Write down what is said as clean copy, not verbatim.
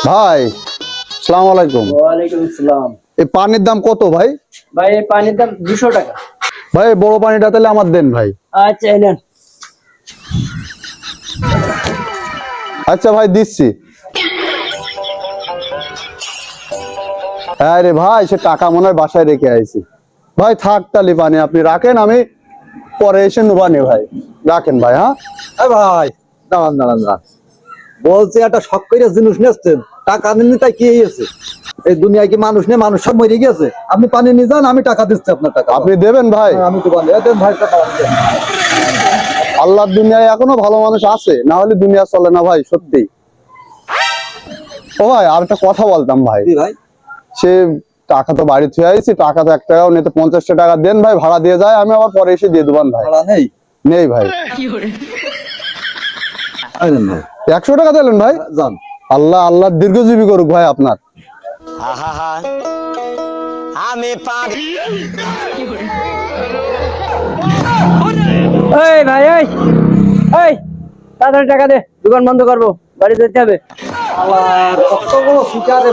ভাই আসসালামু আলাইকুম। ওয়ালাইকুম আসসালাম। এই পানির দাম কত ভাই? ভাই এই পানির দাম 200 টাকা। ভাই বড় পানিটা তাহলে আমার দেন ভাই। আচ্ছা এই নেন। আচ্ছা ভাই দিচ্ছি। আরে ভাই সে টাকা মনে হয় বাসায় রেখে আইছি। ভাই থাক তালি পানি আপনি রাখেন, আমি পরে এসে নেবানি ভাই। রাখেন ভাই। হ্যাঁ ভাই দাঁড়ান দাঁড়ান দাঁড়ান, বলছি একটা শখ করে জিনিস নিচ্ছেন, টাকা নিয়ে তাই কি হয়েছে? এই দুনিয়ায় কি মানুষ নেই? মানুষ সব মরে গেছে। আপনি পানি নিয়ে যান, আমি টাকা দিচ্ছি আপনার টাকা। আপনি দেবেন ভাই? আমি তো বলি দেন ভাই টাকা দেন। আল্লাহর দুনিয়ায় এখনো ভালো মানুষ আছে, না হলে দুনিয়া চলে না ভাই, সত্যি। ও ভাই আর একটা কথা বলতাম ভাই। কি ভাই? সে টাকা তো বাড়ি থুয়ে আইছি, টাকা তো 1 টাকাও নিতে 50টা টাকা দেন ভাই, ভাড়া দিয়ে যায়, আমি আবার পরে এসে দিয়ে দেবান ভাই। ভাড়া নেই? নেই ভাই। এই নেন ভাই। 100 টাকা দিলেন ভাই? যান। আল্লাহ আল্লাহ দীর্ঘজীবী করুক ভাই আপনার। আমি পারি। এই ভাই এই এই তাড়াতাড়ি টাকা দে, দোকান বন্ধ করবো, বাড়ি যেতে হবে। আল্লাহ কত বড় শিকারে